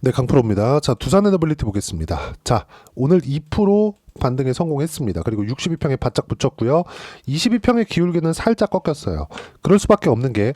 네, 강프로입니다. 자, 두산 에너빌리티 보겠습니다. 자, 오늘 2% 반등에 성공했습니다. 그리고 62평에 바짝 붙였고요. 22평의 기울기는 살짝 꺾였어요. 그럴 수밖에 없는 게,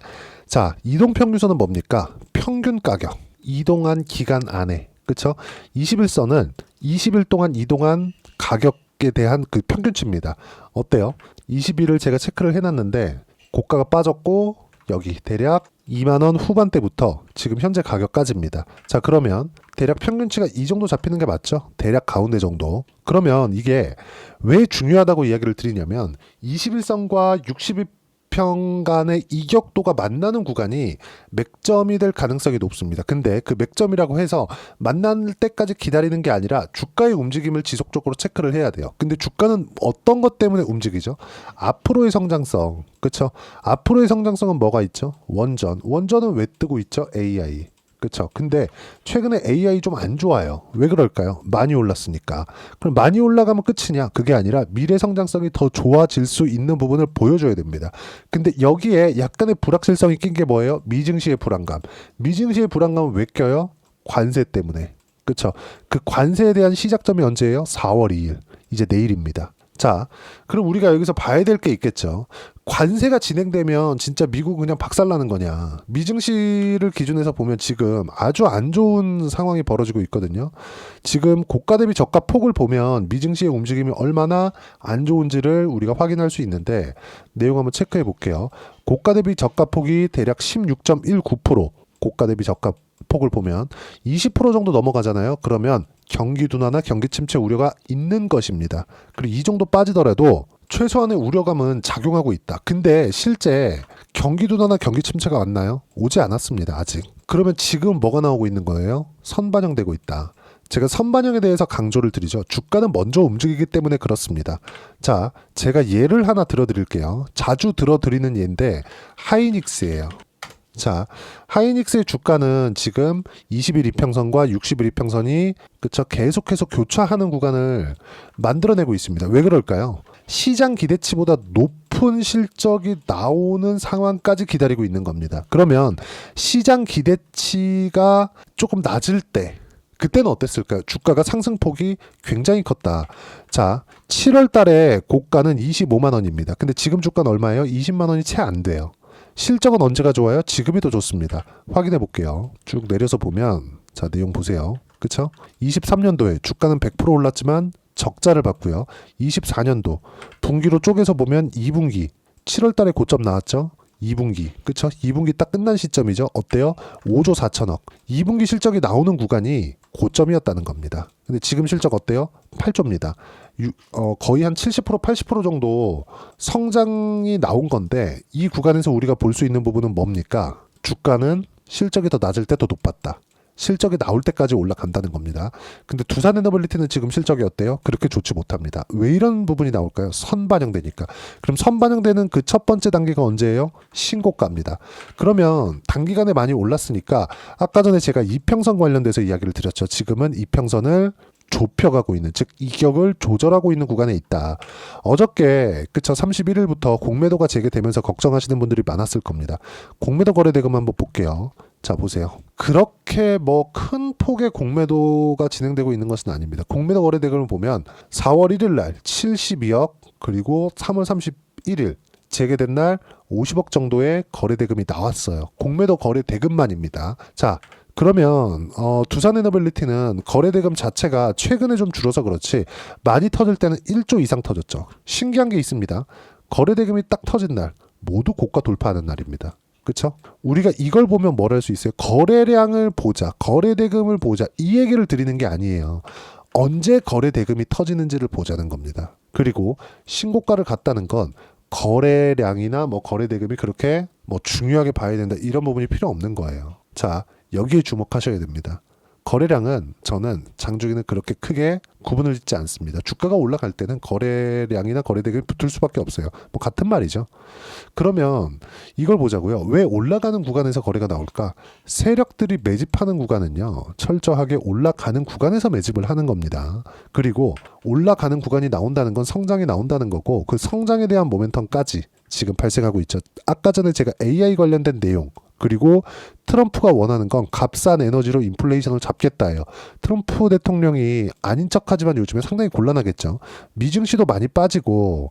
자, 이동평균선은 뭡니까? 평균 가격. 이동한 기간 안에. 그쵸? 21선은 20일 동안 이동한 가격에 대한 그 평균치입니다. 어때요? 20일을 제가 체크를 해놨는데, 고가가 빠졌고, 여기 대략 2만원 후반대부터 지금 현재 가격까지입니다. 자, 그러면 대략 평균치가 이 정도 잡히는 게 맞죠? 대략 가운데 정도. 그러면 이게 왜 중요하다고 이야기를 드리냐면 21선과 62평 간의 이격도가 만나는 구간이 맥점이 될 가능성이 높습니다. 근데 그 맥점이라고 해서 만날 때까지 기다리는 게 아니라 주가의 움직임을 지속적으로 체크를 해야 돼요. 근데 주가는 어떤 것 때문에 움직이죠? 앞으로의 성장성. 그쵸? 앞으로의 성장성은 뭐가 있죠? 원전은 왜 뜨고 있죠? AI. 그쵸? 근데 최근에 AI 좀 안 좋아요. 왜 그럴까요? 많이 올랐으니까. 그럼 많이 올라가면 끝이냐? 그게 아니라 미래 성장성이 더 좋아질 수 있는 부분을 보여줘야 됩니다. 근데 여기에 약간의 불확실성이 낀 게 뭐예요? 미증시의 불안감. 미증시의 불안감은 왜 껴요? 관세 때문에. 그쵸? 그 관세에 대한 시작점이 언제예요? 4월 2일. 이제 내일입니다. 자, 그럼 우리가 여기서 봐야 될 게 있겠죠. 관세가 진행되면 진짜 미국은 그냥 박살나는 거냐. 미증시를 기준해서 보면 지금 아주 안 좋은 상황이 벌어지고 있거든요. 지금 고가 대비 저가 폭을 보면 미증시의 움직임이 얼마나 안 좋은지를 우리가 확인할 수 있는데 내용 한번 체크해 볼게요. 고가 대비 저가 폭이 대략 16.19%, 고가 대비 저가 폭을 보면 20% 정도 넘어가잖아요. 그러면 경기 둔화나 경기 침체 우려가 있는 것입니다. 그리고 이 정도 빠지더라도 최소한의 우려감은 작용하고 있다. 근데 실제 경기 둔화나 경기 침체가 왔나요? 오지 않았습니다. 아직. 그러면 지금 뭐가 나오고 있는 거예요? 선반영되고 있다. 제가 선반영에 대해서 강조를 드리죠. 주가는 먼저 움직이기 때문에 그렇습니다. 자, 제가 예를 하나 들어드릴게요. 자주 들어드리는 예인데 하이닉스예요. 자, 하이닉스의 주가는 지금 20일 이평선과 60일 이평선이 그쵸 계속해서 교차하는 구간을 만들어내고 있습니다. 왜 그럴까요? 시장 기대치보다 높은 실적이 나오는 상황까지 기다리고 있는 겁니다. 그러면 시장 기대치가 조금 낮을 때 그때는 어땠을까요? 주가가 상승폭이 굉장히 컸다. 자, 7월 달에 고가는 25만 원입니다. 근데 지금 주가는 얼마예요? 20만 원이 채 안 돼요. 실적은 언제가 좋아요? 지금이 더 좋습니다. 확인해 볼게요. 쭉 내려서 보면 자, 내용 보세요. 그쵸? 23년도에 주가는 100% 올랐지만 적자를 봤고요. 24년도 분기로 쪼개서 보면 2분기 7월 달에 고점 나왔죠? 2분기 그쵸? 2분기 딱 끝난 시점이죠. 어때요? 5조 4천억. 2분기 실적이 나오는 구간이 고점이었다는 겁니다. 근데 지금 실적 어때요? 8조입니다. 거의 한 70% 80% 정도 성장이 나온 건데 이 구간에서 우리가 볼 수 있는 부분은 뭡니까? 주가는 실적이 더 낮을 때 더 높았다. 실적이 나올 때까지 올라간다는 겁니다. 근데 두산 에너빌리티는 지금 실적이 어때요? 그렇게 좋지 못합니다. 왜 이런 부분이 나올까요? 선반영되니까. 그럼 선반영되는 그 첫 번째 단계가 언제예요? 신고가입니다. 그러면 단기간에 많이 올랐으니까 아까 전에 제가 이평선 관련돼서 이야기를 드렸죠. 지금은 이평선을 좁혀가고 있는, 즉 이격을 조절하고 있는 구간에 있다. 어저께 그쵸 31일부터 공매도가 재개되면서 걱정하시는 분들이 많았을 겁니다. 공매도 거래 대금 한번 볼게요. 자, 보세요. 그렇게 뭐 큰 폭의 공매도가 진행되고 있는 것은 아닙니다. 공매도 거래 대금을 보면 4월 1일 날 72억 그리고 3월 31일 재개된 날 50억 정도의 거래 대금이 나왔어요. 공매도 거래 대금만입니다. 자, 그러면 두산 에너빌리티는 거래 대금 자체가 최근에 좀 줄어서 그렇지 많이 터질 때는 1조 이상 터졌죠. 신기한 게 있습니다. 거래 대금이 딱 터진 날 모두 고가 돌파하는 날입니다. 그쵸? 우리가 이걸 보면 뭘 할 수 있어요? 거래량을 보자, 거래 대금을 보자 이 얘기를 드리는 게 아니에요. 언제 거래 대금이 터지는지를 보자는 겁니다. 그리고 신고가를 갔다는 건 거래량이나 뭐 거래 대금이 그렇게 뭐 중요하게 봐야 된다 이런 부분이 필요 없는 거예요. 자, 여기에 주목하셔야 됩니다. 거래량은 저는 장중에는 그렇게 크게 구분을 짓지 않습니다. 주가가 올라갈 때는 거래량이나 거래대금이 붙을 수밖에 없어요. 뭐 같은 말이죠. 그러면 이걸 보자고요. 왜 올라가는 구간에서 거래가 나올까? 세력들이 매집하는 구간은요. 철저하게 올라가는 구간에서 매집을 하는 겁니다. 그리고 올라가는 구간이 나온다는 건 성장이 나온다는 거고 그 성장에 대한 모멘텀까지 지금 발생하고 있죠. 아까 전에 제가 AI 관련된 내용 그리고 트럼프가 원하는 건 값싼 에너지로 인플레이션을 잡겠다예요. 트럼프 대통령이 아닌 척하지만 요즘에 상당히 곤란하겠죠. 미증시도 많이 빠지고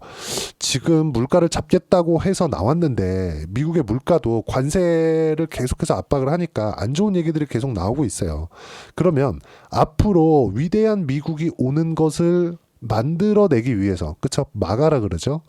지금 물가를 잡겠다고 해서 나왔는데 미국의 물가도 관세를 계속해서 압박을 하니까 안 좋은 얘기들이 계속 나오고 있어요. 그러면 앞으로 위대한 미국이 오는 것을 만들어내기 위해서, 그쵸? 막아라 그러죠.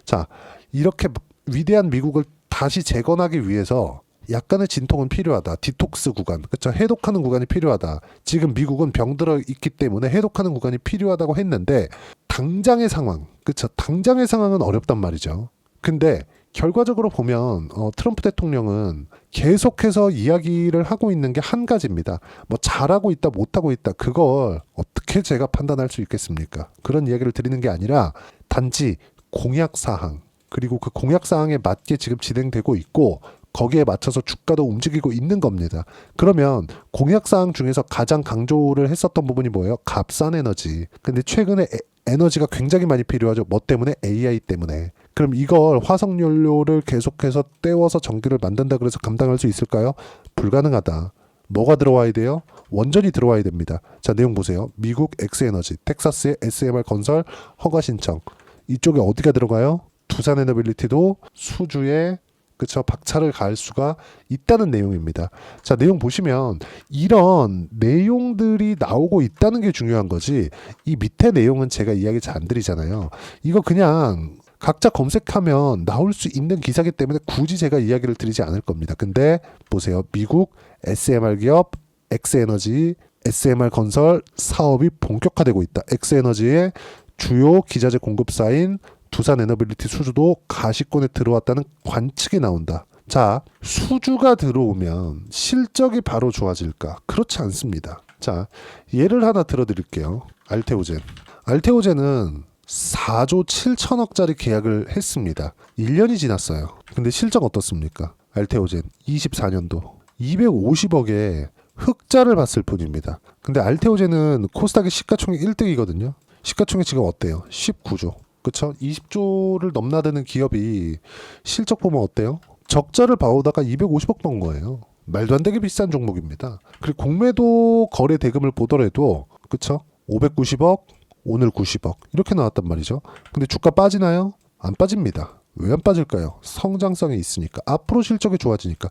자, 이렇게 위대한 미국을 다시 재건하기 위해서 약간의 진통은 필요하다. 디톡스 구간, 그쵸? 해독하는 구간이 필요하다. 지금 미국은 병들어 있기 때문에 해독하는 구간이 필요하다고 했는데 당장의 상황, 그쵸? 당장의 상황은 어렵단 말이죠. 근데 결과적으로 보면 트럼프 대통령은 계속해서 이야기를 하고 있는 게 한 가지입니다. 뭐 잘하고 있다, 못하고 있다, 그걸 어떻게 제가 판단할 수 있겠습니까? 그런 이야기를 드리는 게 아니라 단지 공약 사항, 그리고 그 공약 사항에 맞게 지금 진행되고 있고 거기에 맞춰서 주가도 움직이고 있는 겁니다. 그러면 공약 사항 중에서 가장 강조를 했었던 부분이 뭐예요? 값싼 에너지. 근데 최근에 에너지가 굉장히 많이 필요하죠. 뭐 때문에? AI 때문에. 그럼 이걸 화석연료를 계속해서 떼워서 전기를 만든다 그래서 감당할 수 있을까요? 불가능하다. 뭐가 들어와야 돼요? 원전이 들어와야 됩니다. 자, 내용 보세요. 미국 엑스에너지, 텍사스의 SMR 건설 허가 신청. 이쪽에 어디가 들어가요? 두산에너빌리티도 수주에 그쵸 박차를 가할 수가 있다는 내용입니다. 자, 내용 보시면 이런 내용들이 나오고 있다는 게 중요한 거지 이 밑에 내용은 제가 이야기 잘 안 드리잖아요. 이거 그냥 각자 검색하면 나올 수 있는 기사기 때문에 굳이 제가 이야기를 드리지 않을 겁니다. 근데 보세요. 미국 SMR 기업 엑스에너지 SMR 건설 사업이 본격화되고 있다. 엑스에너지의 주요 기자재 공급사인 두산에너빌리티 수주도 가시권에 들어왔다는 관측이 나온다. 자, 수주가 들어오면 실적이 바로 좋아질까? 그렇지 않습니다. 자, 예를 하나 들어드릴게요. 알테오젠. 알테오젠은 4조 7천억짜리 계약을 했습니다. 1년이 지났어요. 근데 실적 어떻습니까? 알테오젠 24년도 250억에 흑자를 봤을 뿐입니다. 근데 알테오젠은 코스닥의 시가총액 1등이거든요. 시가총액 지금 어때요? 19조. 그쵸? 20조를 넘나드는 기업이 실적 보면 어때요? 적자를 봐오다가 250억 번 거예요. 말도 안 되게 비싼 종목입니다. 그리고 공매도 거래 대금을 보더라도 그쵸? 590억, 오늘 90억 이렇게 나왔단 말이죠. 근데 주가 빠지나요? 안 빠집니다. 왜 안 빠질까요? 성장성이 있으니까. 앞으로 실적이 좋아지니까.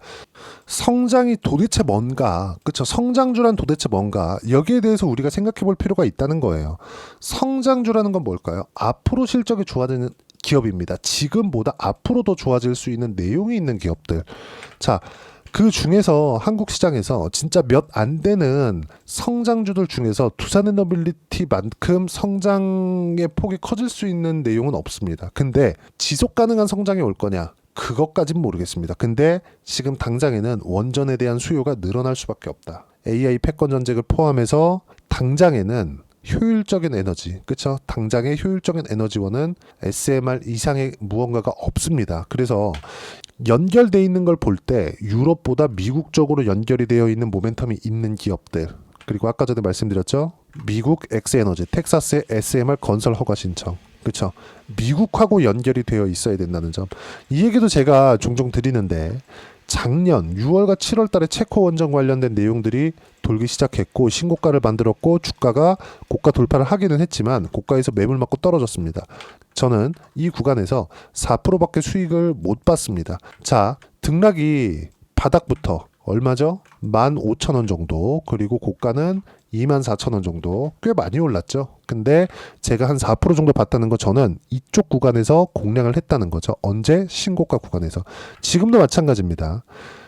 성장이 도대체 뭔가, 그쵸? 성장주란 도대체 뭔가, 여기에 대해서 우리가 생각해 볼 필요가 있다는 거예요. 성장주라는 건 뭘까요? 앞으로 실적이 좋아지는 기업입니다. 지금보다 앞으로 더 좋아질 수 있는 내용이 있는 기업들. 자, 그 중에서 한국 시장에서 진짜 몇 안 되는 성장주들 중에서 두산에너빌리티만큼 성장의 폭이 커질 수 있는 내용은 없습니다. 근데 지속 가능한 성장이 올 거냐? 그것까진 모르겠습니다. 근데 지금 당장에는 원전에 대한 수요가 늘어날 수밖에 없다. AI 패권 전쟁을 포함해서 당장에는 효율적인 에너지, 그쵸? 당장의 효율적인 에너지원은 SMR 이상의 무언가가 없습니다. 그래서 연결돼 있는 걸 볼 때 유럽보다 미국 쪽으로 연결이 되어 있는 모멘텀이 있는 기업들, 그리고 아까 전에 말씀드렸죠? 미국 엑스에너지, 텍사스의 SMR 건설 허가 신청, 그쵸? 미국하고 연결이 되어 있어야 된다는 점. 이 얘기도 제가 종종 드리는데 작년 6월과 7월 달에 체코 원전 관련된 내용들이 돌기 시작했고 신고가를 만들었고 주가가 고가 돌파를 하기는 했지만 고가에서 매물 맞고 떨어졌습니다. 저는 이 구간에서 4%밖에 수익을 못 봤습니다. 자, 등락이 바닥부터 얼마죠? 15,000원 정도, 그리고 고가는 24,000원 정도, 꽤 많이 올랐죠. 근데 제가 한 4% 정도 봤다는 거 저는 이쪽 구간에서 공략을 했다는 거죠. 언제? 신고가 구간에서. 지금도 마찬가지입니다.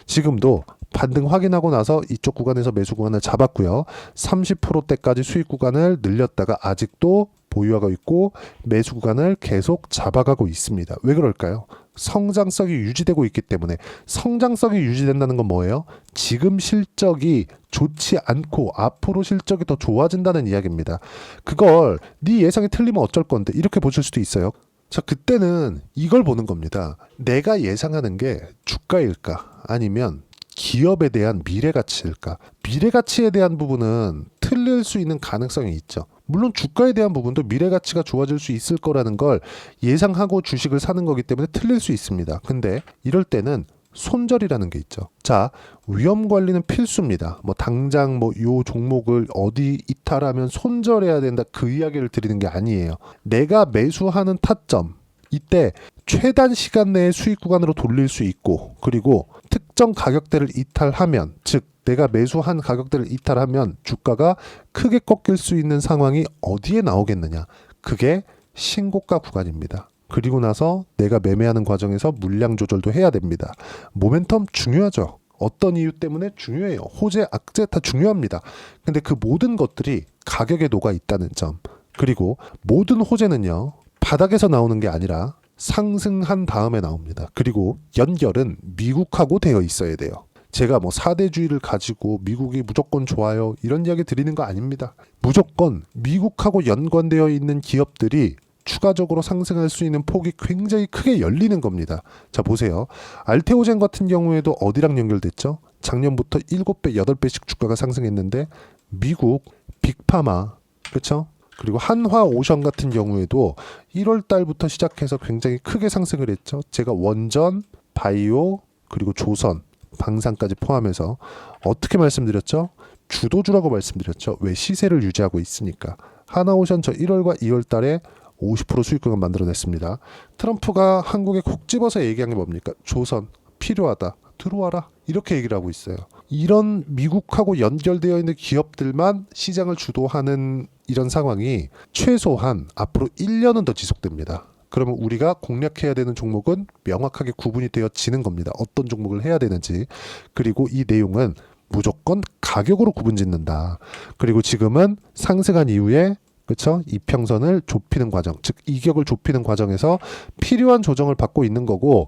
지금도 반등 확인하고 나서 이쪽 구간에서 매수 구간을 잡았고요. 30%대까지 수익 구간을 늘렸다가 아직도 보유하고 있고 매수 구간을 계속 잡아가고 있습니다. 왜 그럴까요? 성장성이 유지되고 있기 때문에. 성장성이 유지된다는 건 뭐예요? 지금 실적이 좋지 않고 앞으로 실적이 더 좋아진다는 이야기입니다. 그걸 네 예상이 틀리면 어쩔 건데 이렇게 보실 수도 있어요. 자, 그때는 이걸 보는 겁니다. 내가 예상하는 게 주가일까? 아니면 기업에 대한 미래 가치일까? 미래 가치에 대한 부분은 틀릴 수 있는 가능성이 있죠. 물론 주가에 대한 부분도 미래 가치가 좋아질 수 있을 거라는 걸 예상하고 주식을 사는 거기 때문에 틀릴 수 있습니다. 근데 이럴 때는 손절이라는 게 있죠. 자, 위험 관리는 필수입니다. 뭐 당장 뭐 요 종목을 어디 이탈하면 손절해야 된다 그 이야기를 드리는 게 아니에요. 내가 매수하는 타점 이때 최단 시간 내에 수익 구간으로 돌릴 수 있고, 그리고 특정 가격대를 이탈하면, 즉 내가 매수한 가격대를 이탈하면 주가가 크게 꺾일 수 있는 상황이 어디에 나오겠느냐? 그게 신고가 구간입니다. 그리고 나서 내가 매매하는 과정에서 물량 조절도 해야 됩니다. 모멘텀 중요하죠. 어떤 이유 때문에 중요해요. 호재, 악재 다 중요합니다. 근데 그 모든 것들이 가격에 녹아 있다는 점. 그리고 모든 호재는요, 바닥에서 나오는 게 아니라 상승한 다음에 나옵니다. 그리고 연결은 미국하고 되어 있어야 돼요. 제가 뭐 4대주의를 가지고 미국이 무조건 좋아요 이런 이야기 드리는 거 아닙니다. 무조건 미국하고 연관되어 있는 기업들이 추가적으로 상승할 수 있는 폭이 굉장히 크게 열리는 겁니다. 자, 보세요. 알테오젠 같은 경우에도 어디랑 연결됐죠? 작년부터 7배, 8배씩 주가가 상승했는데 미국 빅파마, 그렇죠? 그리고 한화오션 같은 경우에도 1월 달부터 시작해서 굉장히 크게 상승을 했죠. 제가 원전, 바이오, 그리고 조선, 방산까지 포함해서 어떻게 말씀드렸죠? 주도주라고 말씀드렸죠. 왜? 시세를 유지하고 있으니까. 한화오션 저 1월과 2월 달에 50% 수익금을 만들어냈습니다. 트럼프가 한국에 콕 집어서 얘기한 게 뭡니까? 조선 필요하다. 들어와라. 이렇게 얘기를 하고 있어요. 이런 미국하고 연결되어 있는 기업들만 시장을 주도하는 이런 상황이 최소한 앞으로 1년은 더 지속됩니다. 그러면 우리가 공략해야 되는 종목은 명확하게 구분이 되어지는 겁니다. 어떤 종목을 해야 되는지. 그리고 이 내용은 무조건 가격으로 구분 짓는다. 그리고 지금은 상승한 이후에 그렇죠? 이평선을 좁히는 과정, 즉 이격을 좁히는 과정에서 필요한 조정을 받고 있는 거고,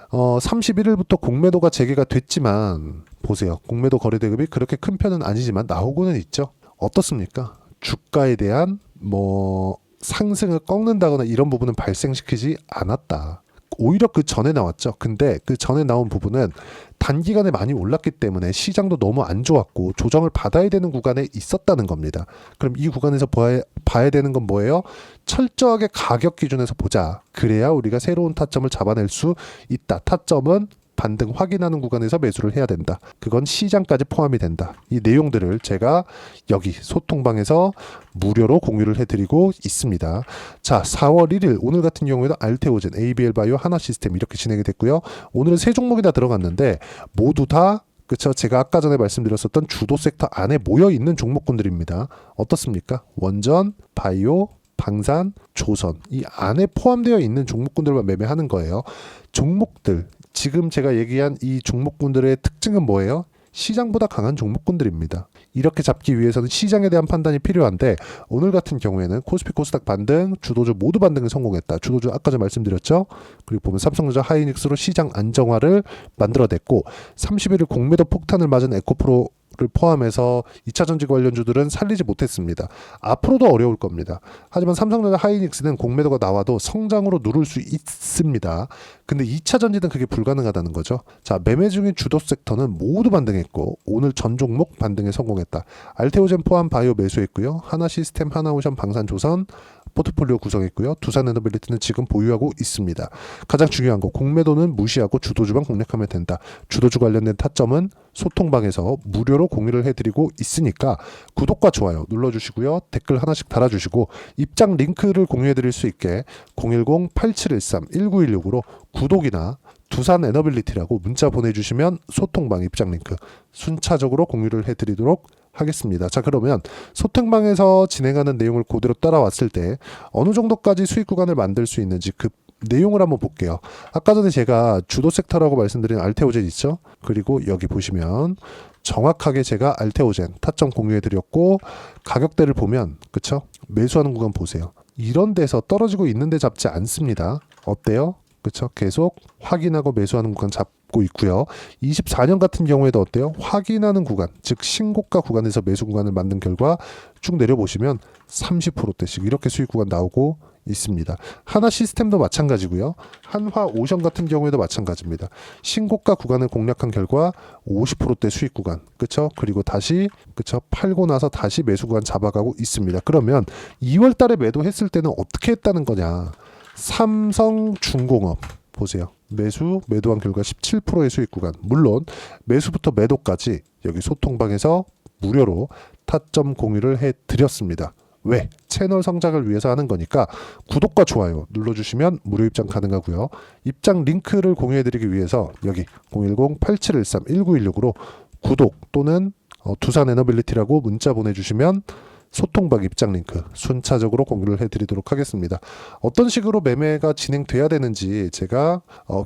31일부터 공매도가 재개가 됐지만 보세요. 공매도 거래대금이 그렇게 큰 편은 아니지만 나오고는 있죠. 어떻습니까? 주가에 대한 뭐 상승을 꺾는다거나 이런 부분은 발생시키지 않았다. 오히려 그 전에 나왔죠. 근데 그 전에 나온 부분은 단기간에 많이 올랐기 때문에 시장도 너무 안 좋았고 조정을 받아야 되는 구간에 있었다는 겁니다. 그럼 이 구간에서 봐야 되는 건 뭐예요? 철저하게 가격 기준에서 보자. 그래야 우리가 새로운 타점을 잡아낼 수 있다. 타점은 반등 확인하는 구간에서 매수를 해야 된다. 그건 시장까지 포함이 된다. 이 내용들을 제가 여기 소통방에서 무료로 공유를 해드리고 있습니다. 자, 4월 1일 오늘 같은 경우에도 알테오젠, ABL바이오, 하나시스템 이렇게 진행이 됐고요. 오늘은 세 종목이 다 들어갔는데 모두 다 그쵸? 제가 아까 전에 말씀드렸었던 주도 섹터 안에 모여있는 종목군들입니다. 어떻습니까? 원전, 바이오, 방산, 조선 이 안에 포함되어 있는 종목군들만 매매하는 거예요. 종목들 지금 제가 얘기한 이 종목군들의 특징은 뭐예요? 시장보다 강한 종목군들입니다. 이렇게 잡기 위해서는 시장에 대한 판단이 필요한데 오늘 같은 경우에는 코스피 코스닥 반등, 주도주 모두 반등에 성공했다. 주도주 아까 전에 말씀드렸죠. 그리고 보면 삼성전자 하이닉스로 시장 안정화를 만들어냈고 31일 공매도 폭탄을 맞은 에코프로 를 포함해서 2차전지 관련주들은 살리지 못했습니다. 앞으로도 어려울 겁니다. 하지만 삼성전자 하이닉스는 공매도가 나와도 성장으로 누를 수 있습니다. 근데 2차전지는 그게 불가능하다는 거죠. 자, 매매 중인 주도 섹터는 모두 반등했고 오늘 전 종목 반등에 성공했다. 알테오젠 포함 바이오 매수했고요. 하나시스템, 하나오션, 방산조선 포트폴리오 구성했고요. 두산에너빌리티는 지금 보유하고 있습니다. 가장 중요한 거 공매도는 무시하고 주도주만 공략하면 된다. 주도주 관련된 타점은 소통방에서 무료로 공유를 해드리고 있으니까 구독과 좋아요 눌러주시고요. 댓글 하나씩 달아주시고 입장 링크를 공유해드릴 수 있게 010-8713-1916으로 구독이나 두산에너빌리티라고 문자 보내주시면 소통방 입장 링크 순차적으로 공유를 해드리도록 하겠습니다. 자, 그러면 소통방에서 진행하는 내용을 그대로 따라왔을 때 어느 정도까지 수익 구간을 만들 수 있는지 그 내용을 한번 볼게요. 아까 전에 제가 주도 섹터라고 말씀드린 알테오젠 있죠? 그리고 여기 보시면 정확하게 제가 알테오젠 타점 공유해 드렸고 가격대를 보면 그쵸? 매수하는 구간 보세요. 이런 데서 떨어지고 있는데 잡지 않습니다. 어때요? 그쵸? 계속 확인하고 매수하는 구간 잡고 있고요. 24년 같은 경우에도 어때요? 확인하는 구간, 즉 신고가 구간에서 매수 구간을 만든 결과 쭉 내려보시면 30%대씩 이렇게 수익 구간 나오고 있습니다. 하나 시스템도 마찬가지고요. 한화오션 같은 경우에도 마찬가지입니다. 신고가 구간을 공략한 결과 50%대 수익 구간, 그쵸? 그리고 다시 그쵸? 팔고 나서 다시 매수 구간 잡아가고 있습니다. 그러면 2월 달에 매도했을 때는 어떻게 했다는 거냐? 삼성중공업 보세요. 매도한 결과 17%의 수익 구간. 물론 매수부터 매도까지 여기 소통방에서 무료로 타점 공유를 해드렸습니다. 왜? 채널 성장을 위해서 하는 거니까 구독과 좋아요 눌러주시면 무료 입장 가능하고요. 입장 링크를 공유해드리기 위해서 여기 010-8713-1916으로 구독 또는 두산 에너빌리티라고 문자 보내주시면 소통방 입장 링크 순차적으로 공유를 해드리도록 하겠습니다. 어떤 식으로 매매가 진행돼야 되는지 제가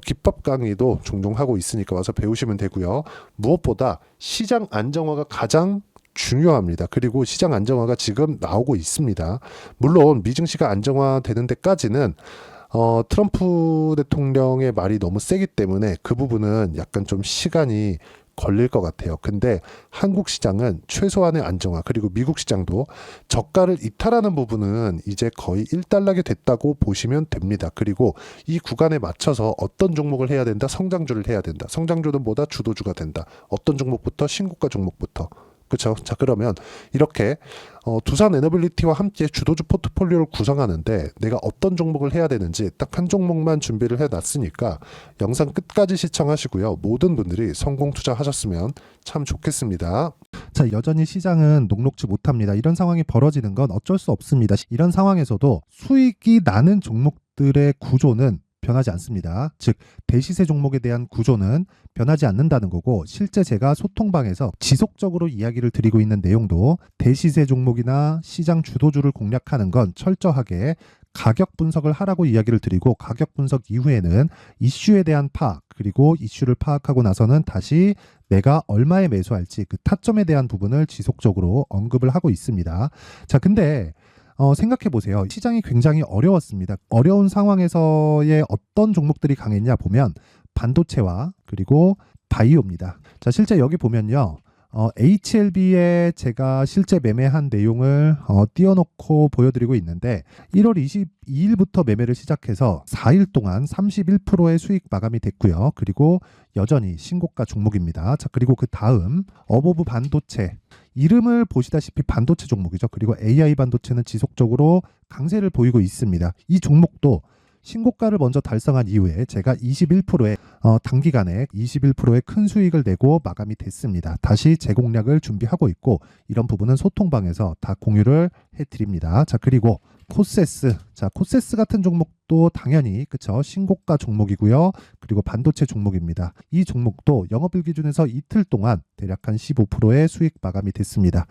기법 강의도 종종 하고 있으니까 와서 배우시면 되고요. 무엇보다 시장 안정화가 가장 중요합니다. 그리고 시장 안정화가 지금 나오고 있습니다. 물론 미증시가 안정화되는 데까지는 트럼프 대통령의 말이 너무 세기 때문에 그 부분은 약간 좀 시간이 걸릴 것 같아요. 근데 한국 시장은 최소한의 안정화, 그리고 미국 시장도 저가를 이탈하는 부분은 이제 거의 일단락이 됐다고 보시면 됩니다. 그리고 이 구간에 맞춰서 어떤 종목을 해야 된다? 성장주를 해야 된다. 성장주는 뭐다? 주도주가 된다. 어떤 종목부터? 신고가 종목부터. 그렇죠. 자, 그러면 이렇게 두산 에너빌리티와 함께 주도주 포트폴리오를 구성하는데 내가 어떤 종목을 해야 되는지 딱 한 종목만 준비를 해놨으니까 영상 끝까지 시청하시고요. 모든 분들이 성공 투자하셨으면 참 좋겠습니다. 자, 여전히 시장은 녹록지 못합니다. 이런 상황이 벌어지는 건 어쩔 수 없습니다. 이런 상황에서도 수익이 나는 종목들의 구조는 변하지 않습니다. 즉 대시세 종목에 대한 구조는 변하지 않는다는 거고, 실제 제가 소통방에서 지속적으로 이야기를 드리고 있는 내용도 대시세 종목이나 시장 주도주를 공략하는 건 철저하게 가격 분석을 하라고 이야기를 드리고, 가격 분석 이후에는 이슈에 대한 파악, 그리고 이슈를 파악하고 나서는 다시 내가 얼마에 매수할지 그 타점에 대한 부분을 지속적으로 언급을 하고 있습니다. 자, 근데 생각해 보세요. 시장이 굉장히 어려웠습니다. 어려운 상황에서의 어떤 종목들이 강했냐 보면 반도체와 그리고 바이오입니다. 자, 실제 여기 보면요. HLB에 제가 실제 매매한 내용을 띄워놓고 보여드리고 있는데 1월 22일부터 매매를 시작해서 4일 동안 31%의 수익 마감이 됐고요. 그리고 여전히 신고가 종목입니다. 자, 그리고 그 다음 어보브 반도체, 이름을 보시다시피 반도체 종목이죠. 그리고 AI 반도체는 지속적으로 강세를 보이고 있습니다. 이 종목도 신고가를 먼저 달성한 이후에 제가 21%의 단기간에 21%의 큰 수익을 내고 마감이 됐습니다. 다시 재공략을 준비하고 있고, 이런 부분은 소통방에서 다 공유를 해드립니다. 자, 그리고 코세스. 자, 코세스 같은 종목도 당연히 그쵸, 신고가 종목이고요. 그리고 반도체 종목입니다. 이 종목도 영업일 기준에서 이틀 동안 대략 한 15%의 수익 마감이 됐습니다.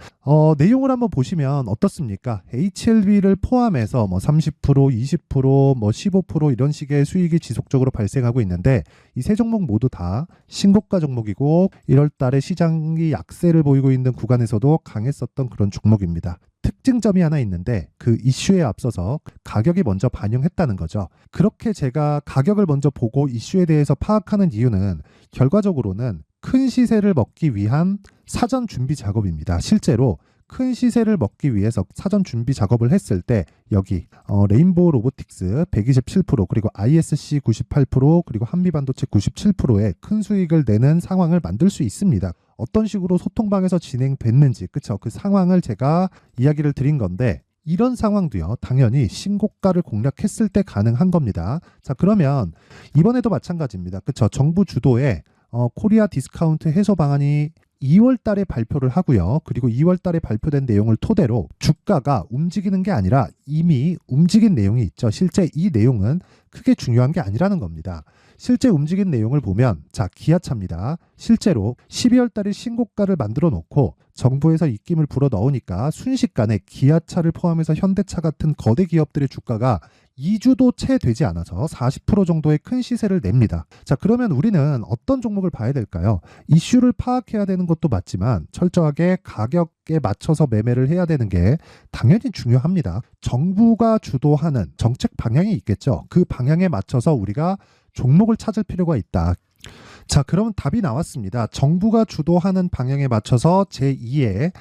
내용을 한번 보시면 어떻습니까? HLB를 포함해서 30%, 20%, 15% 이런 식의 수익이 지속적으로 발생하고 있는데, 이 세 종목 모두 다 신고가 종목이고 1월 달에 시장이 약세를 보이고 있는 구간에서도 강했었던 그런 종목입니다. 특징점이 하나 있는데 그 이슈에 앞서서 가격이 먼저 반영했다는 거죠. 그렇게 제가 가격을 먼저 보고 이슈에 대해서 파악하는 이유는 결과적으로는 큰 시세를 먹기 위한 사전 준비 작업입니다. 실제로 큰 시세를 먹기 위해서 사전 준비 작업을 했을 때 여기 레인보우 로보틱스 127%, 그리고 ISC 98%, 그리고 한미반도체 97%의 큰 수익을 내는 상황을 만들 수 있습니다. 어떤 식으로 소통방에서 진행됐는지, 그쵸? 그 상황을 제가 이야기를 드린 건데, 이런 상황도요, 당연히 신고가를 공략했을 때 가능한 겁니다. 자, 그러면 이번에도 마찬가지입니다. 그쵸? 정부 주도의 코리아 디스카운트 해소 방안이 2월 달에 발표를 하고요. 그리고 2월 달에 발표된 내용을 토대로 주가가 움직이는 게 아니라 이미 움직인 내용이 있죠. 실제 이 내용은 크게 중요한 게 아니라는 겁니다. 실제 움직인 내용을 보면, 자, 기아차입니다. 실제로 12월 달에 신고가를 만들어 놓고 정부에서 입김을 불어 넣으니까 순식간에 기아차를 포함해서 현대차 같은 거대 기업들의 주가가 2주도 채 되지 않아서 40% 정도의 큰 시세를 냅니다. 자, 그러면 우리는 어떤 종목을 봐야 될까요? 이슈를 파악해야 되는 것도 맞지만 철저하게 가격에 맞춰서 매매를 해야 되는 게 당연히 중요합니다. 정부가 주도하는 정책 방향이 있겠죠. 그 방향에 맞춰서 우리가 종목을 찾을 필요가 있다. 자, 그럼 답이 나왔습니다. 정부가 주도하는 방향에 맞춰서 제2의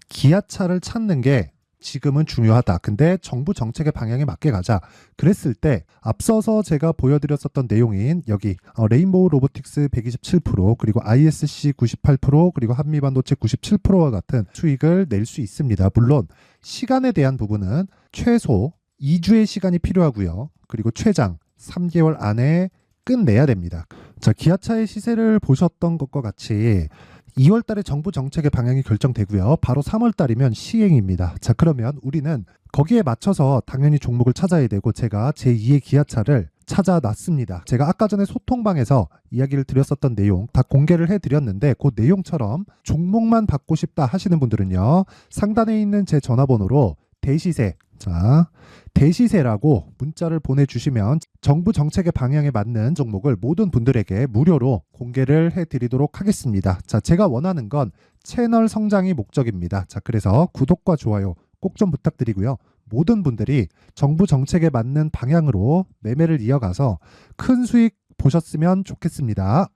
기아차를 찾는 게 지금은 중요하다. 근데 정부 정책의 방향에 맞게 가자. 그랬을 때 앞서서 제가 보여드렸었던 내용인 여기 레인보우 로보틱스 127%, 그리고 ISC 98%, 그리고 한미반도체 97%와 같은 수익을 낼 수 있습니다. 물론 시간에 대한 부분은 최소 2주의 시간이 필요하고요. 그리고 최장 3개월 안에 끝내야 됩니다. 자, 기아차의 시세를 보셨던 것과 같이 2월 달에 정부 정책의 방향이 결정되고요. 바로 3월 달이면 시행입니다. 자, 그러면 우리는 거기에 맞춰서 당연히 종목을 찾아야 되고 제가 제2의 기아차를 찾아놨습니다. 제가 아까 전에 소통방에서 이야기를 드렸었던 내용 다 공개를 해드렸는데 그 내용처럼 종목만 받고 싶다 하시는 분들은요. 상단에 있는 제 전화번호로 대시세, 자, 대시세라고 문자를 보내주시면 정부 정책의 방향에 맞는 종목을 모든 분들에게 무료로 공개를 해드리도록 하겠습니다. 자, 제가 원하는 건 채널 성장이 목적입니다. 자, 그래서 구독과 좋아요 꼭 좀 부탁드리고요. 모든 분들이 정부 정책에 맞는 방향으로 매매를 이어가서 큰 수익 보셨으면 좋겠습니다.